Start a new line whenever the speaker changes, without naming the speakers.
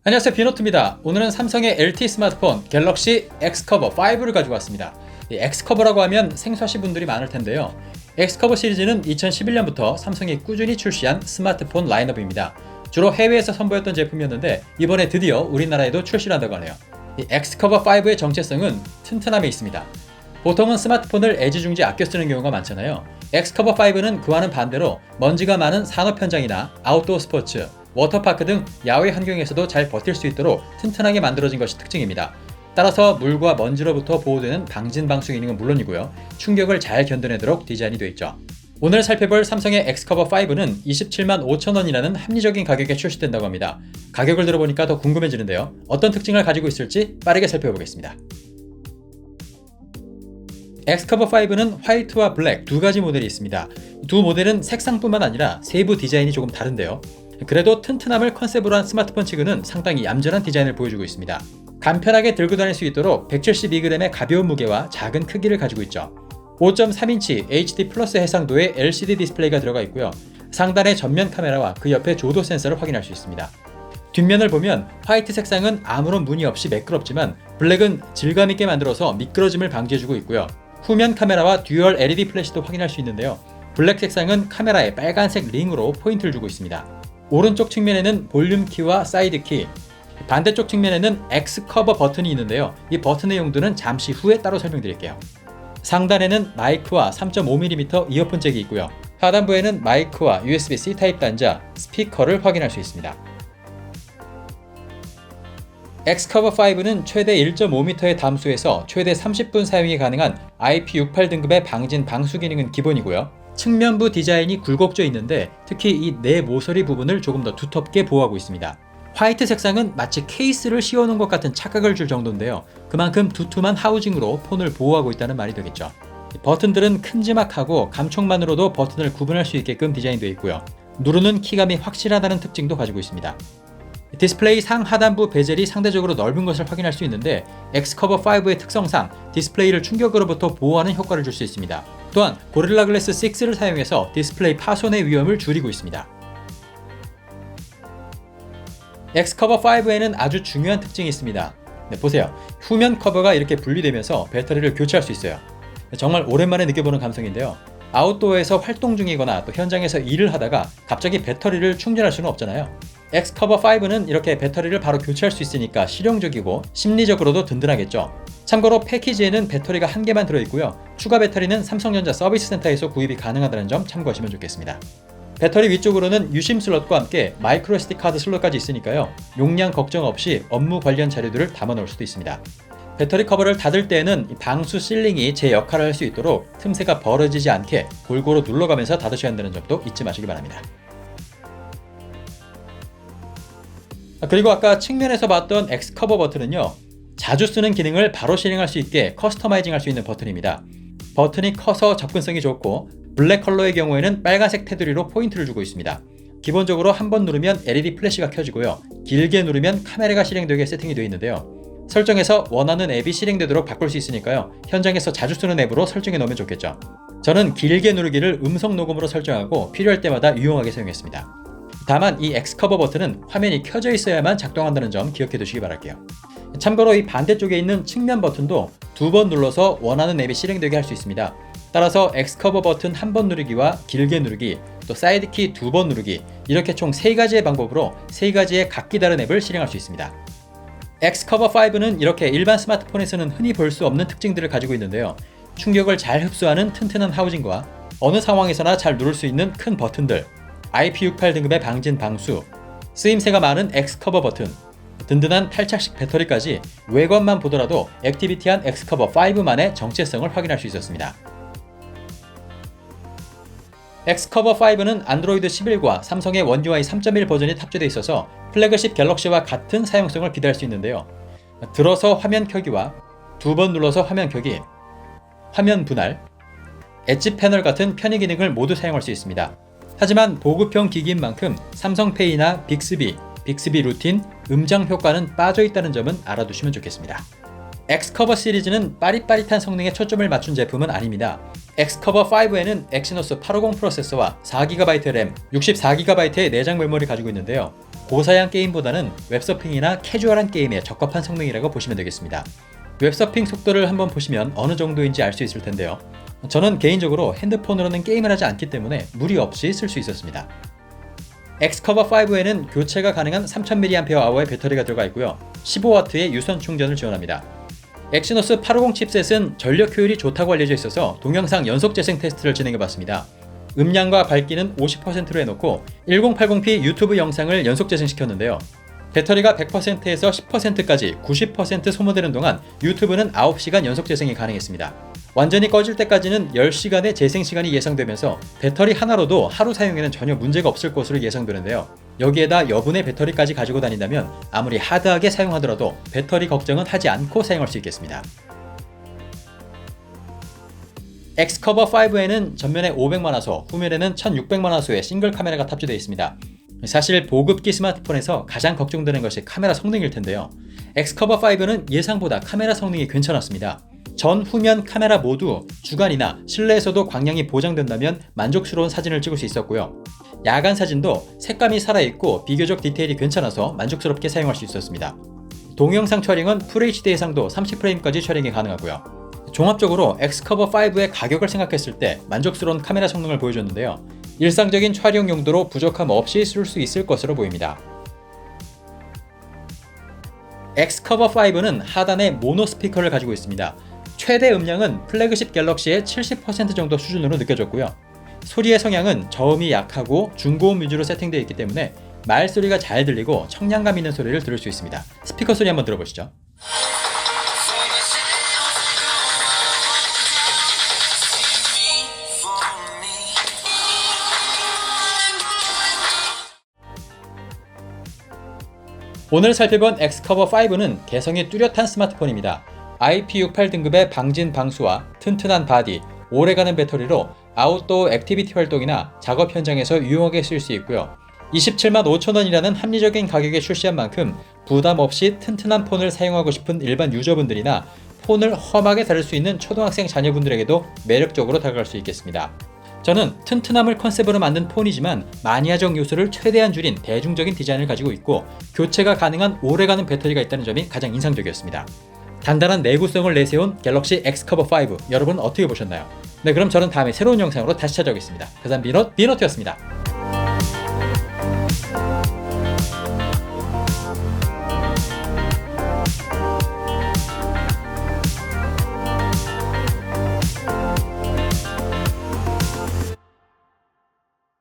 안녕하세요, 비노트입니다. 오늘은 삼성의 LTE 스마트폰 갤럭시 X커버 5를 가지고 왔습니다. 이 X커버라고 하면 생소하신 분들이 많을 텐데요. X커버 시리즈는 2011년부터 삼성이 꾸준히 출시한 스마트폰 라인업입니다. 주로 해외에서 선보였던 제품이었는데 이번에 드디어 우리나라에도 출시를 한다고 하네요. 이 X커버 5의 정체성은 튼튼함에 있습니다. 보통은 스마트폰을 애지중지 아껴 쓰는 경우가 많잖아요. X커버 5는 그와는 반대로 먼지가 많은 산업 현장이나 아웃도어 스포츠, 워터파크 등 야외 환경에서도 잘 버틸 수 있도록 튼튼하게 만들어진 것이 특징입니다. 따라서 물과 먼지로부터 보호되는 방진 방수 기능은 물론이고요. 충격을 잘 견뎌내도록 디자인이 되어 있죠. 오늘 살펴볼 삼성의 X커버 5는 27만 5천 원이라는 합리적인 가격에 출시된다고 합니다. 가격을 들어보니까 더 궁금해지는데요. 어떤 특징을 가지고 있을지 빠르게 살펴보겠습니다. X커버 5는 화이트와 블랙 두 가지 모델이 있습니다. 두 모델은 색상뿐만 아니라 세부 디자인이 조금 다른데요. 그래도 튼튼함을 컨셉으로 한 스마트폰 치고는 상당히 얌전한 디자인을 보여주고 있습니다. 간편하게 들고 다닐 수 있도록 172g의 가벼운 무게와 작은 크기를 가지고 있죠. 5.3인치 HD 플러스 해상도의 LCD 디스플레이가 들어가 있고요. 상단의 전면 카메라와 그 옆에 조도 센서를 확인할 수 있습니다. 뒷면을 보면 화이트 색상은 아무런 무늬 없이 매끄럽지만 블랙은 질감 있게 만들어서 미끄러짐을 방지해주고 있고요. 후면 카메라와 듀얼 LED 플래시도 확인할 수 있는데요. 블랙 색상은 카메라에 빨간색 링으로 포인트를 주고 있습니다. 오른쪽 측면에는 볼륨 키와 사이드 키, 반대쪽 측면에는 X커버 버튼이 있는데요. 이 버튼의 용도는 잠시 후에 따로 설명드릴게요. 상단에는 마이크와 3.5mm 이어폰 잭이 있고요. 하단부에는 마이크와 USB-C 타입 단자, 스피커를 확인할 수 있습니다. X커버 5는 최대 1.5m의 담수에서 최대 30분 사용이 가능한 IP68 등급의 방진 방수 기능은 기본이고요. 측면부 디자인이 굴곡져 있는데 특히 이 내 모서리 부분을 조금 더 두텁게 보호하고 있습니다. 화이트 색상은 마치 케이스를 씌워놓은 것 같은 착각을 줄 정도인데요. 그만큼 두툼한 하우징으로 폰을 보호하고 있다는 말이 되겠죠. 버튼들은 큼지막하고 감촉만으로도 버튼을 구분할 수 있게끔 디자인되어 있고요. 누르는 키감이 확실하다는 특징도 가지고 있습니다. 디스플레이 상하단부 베젤이 상대적으로 넓은 것을 확인할 수 있는데 X커버 5의 특성상 디스플레이를 충격으로부터 보호하는 효과를 줄 수 있습니다. 또한 고릴라 글래스 6를 사용해서 디스플레이 파손의 위험을 줄이고 있습니다. X커버 5에는 아주 중요한 특징이 있습니다. 보세요. 후면 커버가 이렇게 분리되면서 배터리를 교체할 수 있어요. 정말 오랜만에 느껴보는 감성인데요. 아웃도어에서 활동 중이거나 또 현장에서 일을 하다가 갑자기 배터리를 충전할 수는 없잖아요. X커버 5는 이렇게 배터리를 바로 교체할 수 있으니까 실용적이고 심리적으로도 든든하겠죠. 참고로 패키지에는 배터리가 한 개만 들어있고요. 추가 배터리는 삼성전자 서비스 센터에서 구입이 가능하다는 점 참고하시면 좋겠습니다. 배터리 위쪽으로는 유심 슬롯과 함께 마이크로 SD 카드 슬롯까지 있으니까요. 용량 걱정 없이 업무 관련 자료들을 담아 놓을 수도 있습니다. 배터리 커버를 닫을 때에는 방수 실링이 제 역할을 할 수 있도록 틈새가 벌어지지 않게 골고루 눌러가면서 닫으셔야 한다는 점도 잊지 마시기 바랍니다. 그리고 아까 측면에서 봤던 X커버 버튼은요. 자주 쓰는 기능을 바로 실행할 수 있게 커스터마이징 할 수 있는 버튼입니다. 버튼이 커서 접근성이 좋고 블랙 컬러의 경우에는 빨간색 테두리로 포인트를 주고 있습니다. 기본적으로 한번 누르면 LED 플래시가 켜지고요. 길게 누르면 카메라가 실행되게 세팅이 되어 있는데요. 설정에서 원하는 앱이 실행되도록 바꿀 수 있으니까요. 현장에서 자주 쓰는 앱으로 설정해 놓으면 좋겠죠. 저는 길게 누르기를 음성 녹음으로 설정하고 필요할 때마다 유용하게 사용했습니다. 다만 이 X커버 버튼은 화면이 켜져 있어야만 작동한다는 점 기억해 두시기 바랄게요. 참고로 이 반대쪽에 있는 측면 버튼도 두 번 눌러서 원하는 앱이 실행되게 할 수 있습니다. 따라서 X커버 버튼 한 번 누르기와 길게 누르기, 또 사이드키 두 번 누르기 이렇게 총 3가지의 방법으로 3가지의 각기 다른 앱을 실행할 수 있습니다. X커버 5는 이렇게 일반 스마트폰에서는 흔히 볼 수 없는 특징들을 가지고 있는데요. 충격을 잘 흡수하는 튼튼한 하우징과 어느 상황에서나 잘 누를 수 있는 큰 버튼들, IP68 등급의 방진 방수, 쓰임새가 많은 X커버 버튼, 든든한 탈착식 배터리까지 외관만 보더라도 액티비티한 X커버 5만의 정체성을 확인할 수 있었습니다. X커버 5는 안드로이드 11과 삼성의 원 UI 3.1 버전이 탑재되어 있어서 플래그십 갤럭시와 같은 사용성을 기대할 수 있는데요. 들어서 화면 켜기와 두 번 눌러서 화면 켜기, 화면 분할, 엣지 패널 같은 편의 기능을 모두 사용할 수 있습니다. 하지만 보급형 기기인 만큼 삼성페이나 빅스비 루틴, 음장 효과는 빠져있다는 점은 알아두시면 좋겠습니다. X커버 시리즈는 빠릿빠릿한 성능에 초점을 맞춘 제품은 아닙니다. X커버 5에는 엑시노스 850 프로세서와 4GB 램, 64GB의 내장 메모리 가지고 있는데요. 고사양 게임보다는 웹서핑이나 캐주얼한 게임에 적합한 성능이라고 보시면 되겠습니다. 웹서핑 속도를 한번 보시면 어느 정도인지 알 수 있을 텐데요. 저는 개인적으로 핸드폰으로는 게임을 하지 않기 때문에 무리 없이 쓸 수 있었습니다. 엑스커버5에는 교체가 가능한 3000mAh의 배터리가 들어가 있고요. 15W의 유선 충전을 지원합니다. 엑시노스 850 칩셋은 전력 효율이 좋다고 알려져 있어서 동영상 연속 재생 테스트를 진행해봤습니다. 음량과 밝기는 50%로 해놓고 1080p 유튜브 영상을 연속 재생시켰는데요. 배터리가 100%에서 10%까지 90% 소모되는 동안 유튜브는 9시간 연속 재생이 가능했습니다. 완전히 꺼질 때까지는 10시간의 재생 시간이 예상되면서 배터리 하나로도 하루 사용에는 전혀 문제가 없을 것으로 예상되는데요. 여기에다 여분의 배터리까지 가지고 다닌다면 아무리 하드하게 사용하더라도 배터리 걱정은 하지 않고 사용할 수 있겠습니다. 엑스커버5에는 전면에 500만화소, 후면에는 1600만화소의 싱글 카메라가 탑재되어 있습니다. 사실 보급기 스마트폰에서 가장 걱정되는 것이 카메라 성능일 텐데요. 엑스커버5는 예상보다 카메라 성능이 괜찮았습니다. 전, 후면 카메라 모두 주간이나 실내에서도 광량이 보장된다면 만족스러운 사진을 찍을 수 있었고요. 야간 사진도 색감이 살아있고 비교적 디테일이 괜찮아서 만족스럽게 사용할 수 있었습니다. 동영상 촬영은 FHD 해상도 30프레임까지 촬영이 가능하고요. 종합적으로 엑스커버5의 가격을 생각했을 때 만족스러운 카메라 성능을 보여줬는데요. 일상적인 촬영 용도로 부족함 없이 쓸 수 있을 것으로 보입니다. 엑스커버5는 하단에 모노 스피커를 가지고 있습니다. 최대 음량은 플래그십 갤럭시의 70% 정도 수준으로 느껴졌고요. 소리의 성향은 저음이 약하고 중고음 위주로 세팅되어 있기 때문에 말소리가 잘 들리고 청량감 있는 소리를 들을 수 있습니다. 스피커 소리 한번 들어보시죠. 오늘 살펴본 엑스커버5는 개성이 뚜렷한 스마트폰입니다. IP68 등급의 방진 방수와 튼튼한 바디, 오래가는 배터리로 아웃도어 액티비티 활동이나 작업 현장에서 유용하게 쓸 수 있고요. 27만 5천원이라는 합리적인 가격에 출시한 만큼 부담 없이 튼튼한 폰을 사용하고 싶은 일반 유저분들이나 폰을 험하게 다룰 수 있는 초등학생 자녀분들에게도 매력적으로 다가갈 수 있겠습니다. 저는 튼튼함을 컨셉으로 만든 폰이지만 마니아적 요소를 최대한 줄인 대중적인 디자인을 가지고 있고 교체가 가능한 오래가는 배터리가 있다는 점이 가장 인상적이었습니다. 단단한 내구성을 내세운 갤럭시 엑스커버5 여러분 어떻게 보셨나요? 네, 그럼 저는 다음에 새로운 영상으로 다시 찾아오겠습니다. 그다음 비노트였습니다.